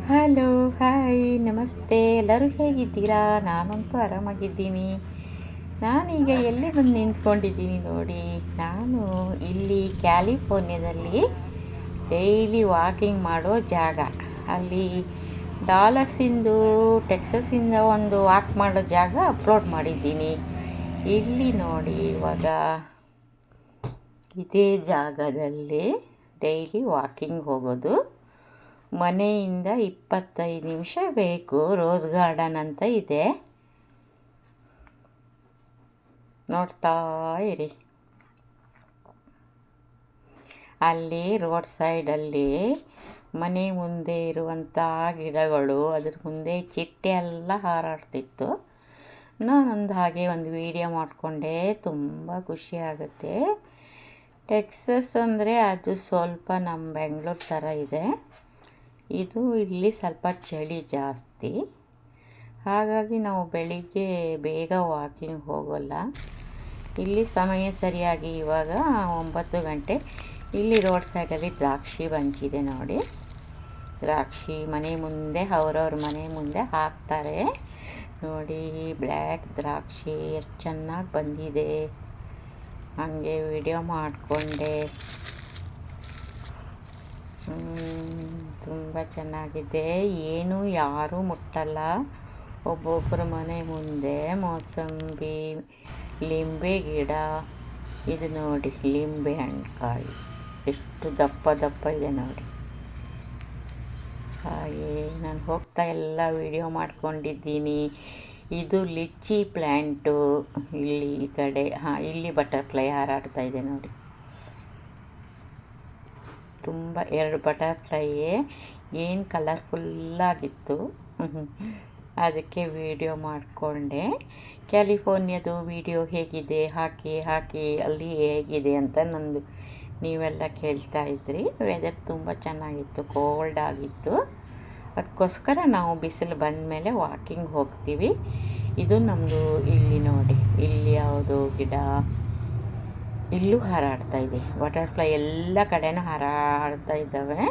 Hello, hi, ನಮಸ್ತೆ. ಎಲ್ಲರೂ ಹೇಗಿದ್ದೀರಾ? ನಾನಂತೂ ಆರಾಮಾಗಿದ್ದೀನಿ. ನಾನೀಗ ಎಲ್ಲಿ ಬಂದು ನಿಂತ್ಕೊಂಡಿದ್ದೀನಿ ನೋಡಿ. ನಾನು ಇಲ್ಲಿ ಕ್ಯಾಲಿಫೋರ್ನಿಯಾದಲ್ಲಿ ಡೈಲಿ ವಾಕಿಂಗ್ ಮಾಡೋ ಜಾಗ. ಅಲ್ಲಿ ಡಾಲರ್ಸಿಂದು ಟೆಕ್ಸಸಿಂದ ಒಂದು ವಾಕ್ ಮಾಡೋ ಜಾಗ ಅಪ್ಲೋಡ್ ಮಾಡಿದ್ದೀನಿ. ಇಲ್ಲಿ ನೋಡಿ, ಇವಾಗ ಇದೇ ಜಾಗದಲ್ಲಿ ಡೈಲಿ ವಾಕಿಂಗ್ ಹೋಗೋದು. ಮನೆಯಿಂದ 25 ನಿಮಿಷ ಬೇಕು. ರೋಸ್ ಗಾರ್ಡನ್ ಅಂತ ಇದೆ, ನೋಡ್ತಾ ಇರಿ. ಅಲ್ಲಿ ರೋಡ್ ಸೈಡಲ್ಲಿ ಮನೆ ಮುಂದೆ ಇರುವಂಥ ಗಿಡಗಳು, ಅದ್ರ ಮುಂದೆ ಚಿಟ್ಟೆ ಎಲ್ಲ ಹಾರಾಡ್ತಿತ್ತು. ನಾನೊಂದು ಹಾಗೆ ಒಂದು ವಿಡಿಯೋ ಮಾಡಿಕೊಂಡೆ. ತುಂಬ ಖುಷಿ ಆಗುತ್ತೆ. ಟೆಕ್ಸಸ್ ಅಂದರೆ ಅದು ಸ್ವಲ್ಪ ನಮ್ಮ ಬೆಂಗಳೂರು ಥರ ಇದೆ. ಇದು ಇಲ್ಲಿ ಸ್ವಲ್ಪ ಚಳಿ ಜಾಸ್ತಿ, ಹಾಗಾಗಿ ನಾವು ಬೆಳಿಗ್ಗೆ ಬೇಗ ವಾಕಿಂಗ್ ಹೋಗೋಲ್ಲ. ಇಲ್ಲಿ ಸಮಯ ಸರಿಯಾಗಿ ಇವಾಗ 9 ಗಂಟೆ. ಇಲ್ಲಿ ರೋಡ್ ಸೈಡಲ್ಲಿ ದ್ರಾಕ್ಷಿ ಬಂಚಿದೆ ನೋಡಿ. ದ್ರಾಕ್ಷಿ ಮನೆ ಮುಂದೆ, ಅವರವ್ರ ಮನೆ ಮುಂದೆ ಹಾಕ್ತಾರೆ ನೋಡಿ. ಬ್ಲ್ಯಾಕ್ ದ್ರಾಕ್ಷಿ ಎಷ್ಟು ಚೆನ್ನಾಗಿ ಬಂದಿದೆ. ಹಾಗೆ ವಿಡಿಯೋ ಮಾಡಿಕೊಂಡೆ. ತುಂಬ ಚೆನ್ನಾಗಿದೆ. ಏನು ಯಾರೂ ಮುಟ್ಟಲ್ಲ. ಒಬ್ಬೊಬ್ಬರ ಮನೆ ಮುಂದೆ ಮೋಸಂಬಿ, ಲಿಂಬೆ ಗಿಡ. ಇದು ನೋಡಿ, ಲಿಂಬೆ ಹಣ್ಣು ಕಾಯಿ ಎಷ್ಟು ದಪ್ಪ ದಪ್ಪ ಇದೆ ನೋಡಿ. ಹಾಗೆ ನಾನು ಹೋಗ್ತಾ ಎಲ್ಲ ವಿಡಿಯೋ ಮಾಡ್ಕೊಂಡಿದ್ದೀನಿ. ಇದು ಲಿಚ್ಚಿ ಪ್ಲ್ಯಾಂಟು. ಇಲ್ಲಿ ಈ ಕಡೆ ಇಲ್ಲಿ ಬಟರ್ಫ್ಲೈ ಹಾರಾಡ್ತಾ ಇದೆ ನೋಡಿ. ತುಂಬ 2 ಬಟರ್ಫ್ಲೈ ಏನು ಕಲರ್ಫುಲ್ಲಾಗಿತ್ತು. ಅದಕ್ಕೆ ವಿಡಿಯೋ ಮಾಡಿಕೊಂಡೆ. ಕ್ಯಾಲಿಫೋರ್ನಿಯಾದು ವಿಡಿಯೋ ಹೇಗಿದೆ ಹಾಕಿ ಅಲ್ಲಿ ಹೇಗಿದೆ ಅಂತ ನಂದು ನೀವೆಲ್ಲ ಕೇಳ್ತಾಯಿದ್ರಿ. ವೆದರ್ ತುಂಬ ಚೆನ್ನಾಗಿತ್ತು, ಕೋಲ್ಡ್ ಆಗಿತ್ತು. ಅದಕ್ಕೋಸ್ಕರ ನಾವು ಬಿಸಿಲು ಬಂದ ಮೇಲೆ ವಾಕಿಂಗ್ ಹೋಗ್ತೀವಿ. ಇದು ನಮ್ಮದು ಇಲ್ಲಿ ನೋಡಿ. ಇಲ್ಲಿ ಯಾವುದು ಗಿಡ, ಇಲ್ಲೂ ಹಾರಾಡ್ತಾ ಇದೆ ಬಟರ್ಫ್ಲೈ. ಎಲ್ಲ ಕಡೆನೂ ಹಾರಾಡ್ತಾ ಇದ್ದಾವೆ.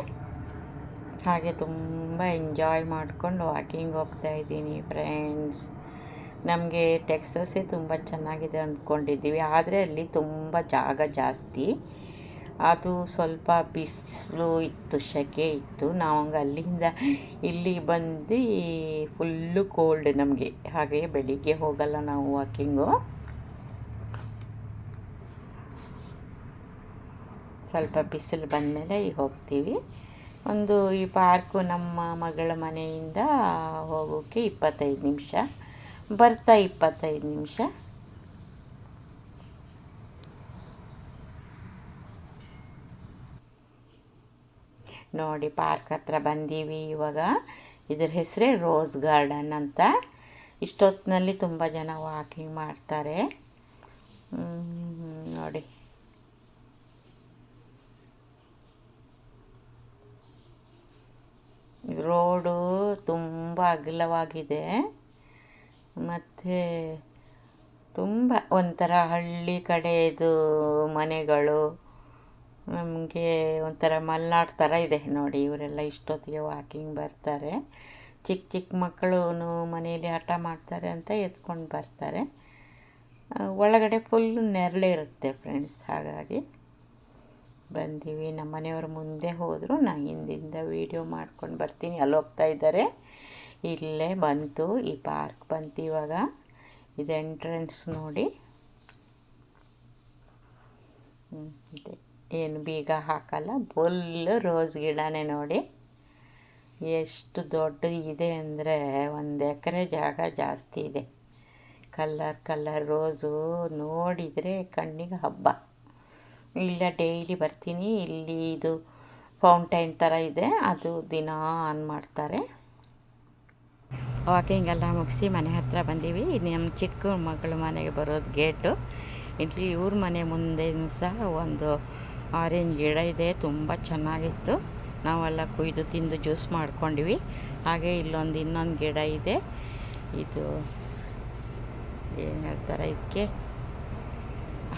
ಹಾಗೆ ತುಂಬ ಎಂಜಾಯ್ ಮಾಡಿಕೊಂಡು ವಾಕಿಂಗ್ ಹೋಗ್ತಾ ಇದ್ದೀನಿ ಫ್ರೆಂಡ್ಸ್. ನಮಗೆ ಟೆಕ್ಸಸ್ಸೇ ತುಂಬ ಚೆನ್ನಾಗಿದೆ ಅಂದ್ಕೊಂಡಿದ್ದೀವಿ, ಆದರೆ ಅಲ್ಲಿ ತುಂಬ ಜಾಗ ಜಾಸ್ತಿ. ಅದು ಸ್ವಲ್ಪ ಬಿಸಿಲು ಇತ್ತು, ಸೆಕೆ ಇತ್ತು. ನಾವು ಹಂಗೆ ಅಲ್ಲಿಂದ ಇಲ್ಲಿಗೆ ಬಂದು ಫುಲ್ಲು ಕೋಲ್ಡ್ ನಮಗೆ. ಹಾಗೆ ಬೆಳಿಗ್ಗೆ ಹೋಗಲ್ಲ ನಾವು ವಾಕಿಂಗು. ಸ್ವಲ್ಪ ಬಿಸಿಲು ಬಂದಮೇಲೆ ಈಗ ಹೋಗ್ತೀವಿ. ಈ ಪಾರ್ಕು ನಮ್ಮ ಮಗಳ ಮನೆಯಿಂದ ಹೋಗೋಕ್ಕೆ 25 ನಿಮಿಷ, ಬರ್ತಾ 25 ನಿಮಿಷ. ನೋಡಿ, ಪಾರ್ಕ್ ಹತ್ರ ಬಂದೀವಿ ಇವಾಗ. ಇದ್ರ ಹೆಸರೇ ರೋಸ್ ಗಾರ್ಡನ್ ಅಂತ. ಇಷ್ಟೊತ್ತಿನಲ್ಲಿ ತುಂಬ ಜನ ವಾಕಿಂಗ್ ಮಾಡ್ತಾರೆ ನೋಡಿ. ರೋಡು ತುಂಬ ಅಗಲವಾಗಿದೆ ಮತ್ತು ತುಂಬ ಒಂಥರ ಹಳ್ಳಿ ಕಡೆದು ಮನೆಗಳು. ನಮಗೆ ಒಂಥರ ಮಲೆನಾಡು ಥರ ಇದೆ ನೋಡಿ. ಇವರೆಲ್ಲ ಇಷ್ಟೊತ್ತಿಗೆ ವಾಕಿಂಗ್ ಬರ್ತಾರೆ. ಚಿಕ್ಕ ಚಿಕ್ಕ ಮಕ್ಕಳು ಮನೆಯಲ್ಲಿ ಆಟ ಮಾಡ್ತಾರೆ ಅಂತ ಎತ್ಕೊಂಡು ಬರ್ತಾರೆ. ಒಳಗಡೆ ಫುಲ್ಲು ನೆರಳಿರುತ್ತೆ ಫ್ರೆಂಡ್ಸ್. ಹಾಗಾಗಿ ಬಂದೀವಿ. ನಮ್ಮ ಮನೆಯವ್ರ ಮುಂದೆ ಹೋದರು, ನಾನು ಹಿಂದಿಂದ ವೀಡಿಯೋ ಮಾಡ್ಕೊಂಡು ಬರ್ತೀನಿ. ಅಲ್ಲಿ ಹೋಗ್ತಾ ಇದ್ದಾರೆ. ಇಲ್ಲೇ ಬಂತು, ಈ ಪಾರ್ಕ್ ಬಂತು ಇವಾಗ. ಇದು ಎಂಟ್ರೆನ್ಸ್ ನೋಡಿ. ಇದೆ, ಏನು ಬೀಗ ಹಾಕಲ್ಲ. ಫುಲ್ಲು ರೋಸ್ ಗಿಡನೇ ನೋಡಿ. ಎಷ್ಟು ದೊಡ್ಡದಿದೆ ಅಂದರೆ 1 ಎಕರೆ ಜಾಗ ಜಾಸ್ತಿ ಇದೆ. ಕಲ್ಲರ್ ರೋಸು ನೋಡಿದರೆ ಕಣ್ಣಿಗೆ ಹಬ್ಬ. ಇಲ್ಲ ಡೈಲಿ ಬರ್ತೀನಿ. ಇಲ್ಲಿ ಇದು ಫೌಂಟೈನ್ ಥರ ಇದೆ, ಅದು ದಿನ ಆನ್ ಮಾಡ್ತಾರೆ. ವಾಕಿಂಗ್ ಎಲ್ಲ ಮುಗಿಸಿ ಮನೆ ಹತ್ರ ಬಂದೀವಿ. ಇದು ನಮ್ಮ ಚಿಕ್ಕ ಮಗಳ ಮನೆಗೆ ಬರೋದು ಗೇಟು. ಇಲ್ಲಿ ಇವ್ರ ಮನೆ ಮುಂದೆನೂ ಸಹ ಒಂದು ಆರೆಂಜ್ ಗಿಡ ಇದೆ, ತುಂಬ ಚೆನ್ನಾಗಿತ್ತು. ನಾವೆಲ್ಲ ಕುಯ್ದು ತಿಂದು ಜ್ಯೂಸ್ ಮಾಡ್ಕೊಂಡ್ವಿ. ಹಾಗೆ ಇನ್ನೊಂದು ಗಿಡ ಇದೆ. ಇದು ಏನು ಹೇಳ್ತಾರೆ ಇದಕ್ಕೆ,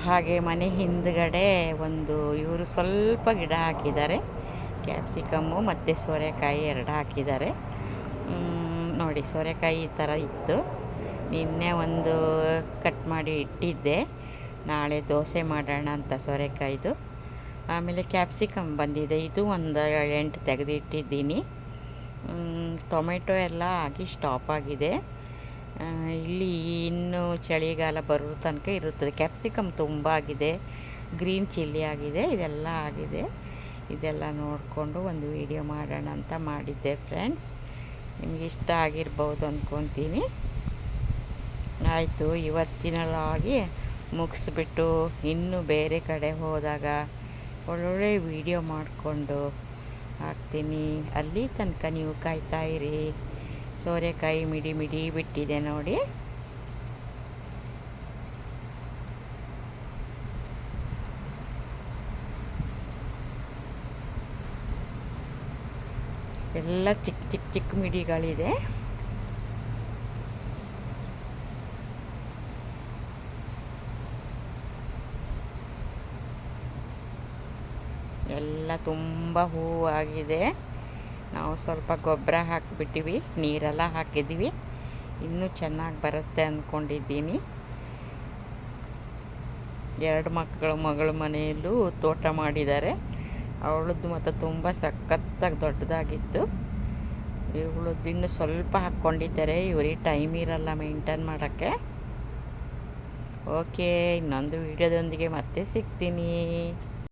ಹಾಗೆ ಮನೆ ಹಿಂದ್ಗಡೆ ಇವರು ಸ್ವಲ್ಪ ಗಿಡ ಹಾಕಿದ್ದಾರೆ. ಕ್ಯಾಪ್ಸಿಕಮ್ಮು ಮತ್ತು ಸೋರೆಕಾಯಿ ಎರಡು ಹಾಕಿದ್ದಾರೆ. ನೋಡಿ ಸೋರೆಕಾಯಿ ಈ ಥರ ಇತ್ತು. ನಿನ್ನೆ ಒಂದು ಕಟ್ ಮಾಡಿ ಇಟ್ಟಿದ್ದೆ, ನಾಳೆ ದೋಸೆ ಮಾಡೋಣ ಅಂತ ಸೋರೆಕಾಯಿದು. ಆಮೇಲೆ ಕ್ಯಾಪ್ಸಿಕಮ್ ಬಂದಿದೆ, ಇದು ಒಂದು 8 ತೆಗೆದಿಟ್ಟಿದ್ದೀನಿ. ಟೊಮೆಟೊ ಎಲ್ಲ ಆಗಿ ಸ್ಟಾಪ್ ಆಗಿದೆ. ಇಲ್ಲಿ ಇನ್ನೂ ಚಳಿಗಾಲ ಬರೋ ತನಕ ಇರುತ್ತದೆ. ಕ್ಯಾಪ್ಸಿಕಮ್ ತುಂಬ ಆಗಿದೆ, ಗ್ರೀನ್ ಚಿಲ್ಲಿ ಆಗಿದೆ, ಇದೆಲ್ಲ ಆಗಿದೆ. ಇದೆಲ್ಲ ನೋಡಿಕೊಂಡು ಒಂದು ವಿಡಿಯೋ ಮಾಡೋಣ ಅಂತ ಮಾಡಿದ್ದೆ ಫ್ರೆಂಡ್ಸ್. ನಿಮ್ಗೆ ಇಷ್ಟ ಆಗಿರ್ಬೋದು ಅಂದ್ಕೊತೀನಿ. ಆಯಿತು, ಇವತ್ತಿನಲ್ಲಾಗಿ ಮುಗಿಸ್ಬಿಟ್ಟು ಇನ್ನೂ ಬೇರೆ ಕಡೆ ಹೋದಾಗ ಒಳ್ಳೊಳ್ಳೆ ವಿಡಿಯೋ ಮಾಡಿಕೊಂಡು ಹಾಕ್ತೀನಿ. ಅಲ್ಲಿ ತನಕ ನೀವು ಕಾಯ್ತಾಯಿರಿ. ಸೋರೆಕಾಯಿ ಮಿಡಿ ಮಿಡಿ ಬಿಟ್ಟಿದೆ ನೋಡಿ. ಎಲ್ಲ ಚಿಕ್ಕ ಚಿಕ್ಕ ಚಿಕ್ಕ ಮಿಡಿಗಳಿದೆ. ಎಲ್ಲ ತುಂಬ ಹೂವಾಗಿದೆ. ನಾವು ಸ್ವಲ್ಪ ಗೊಬ್ಬರ ಹಾಕಿಬಿಟ್ಟಿವಿ, ನೀರೆಲ್ಲ ಹಾಕಿದ್ವಿ. ಇನ್ನೂ ಚೆನ್ನಾಗಿ ಬರುತ್ತೆ ಅಂದ್ಕೊಂಡಿದ್ದೀನಿ. 2 ಮಗಳ ಮನೆಯಲ್ಲೂ ತೋಟ ಮಾಡಿದ್ದಾರೆ. ಅವಳದ್ದು ಮತ್ತು ತುಂಬ ಸಖತ್ತಾಗಿ ದೊಡ್ಡದಾಗಿತ್ತು. ಇವಳದ್ದು ಇನ್ನೂ ಸ್ವಲ್ಪ ಹಾಕ್ಕೊಂಡಿದ್ದಾರೆ. ಇವರಿಗೆ ಟೈಮ್ ಇರಲ್ಲ ಮೇಂಟೈನ್ ಮಾಡೋಕ್ಕೆ. ಓಕೆ, ಇನ್ನೊಂದು ವಿಡಿಯೋದೊಂದಿಗೆ ಮತ್ತೆ ಸಿಗ್ತೀನಿ.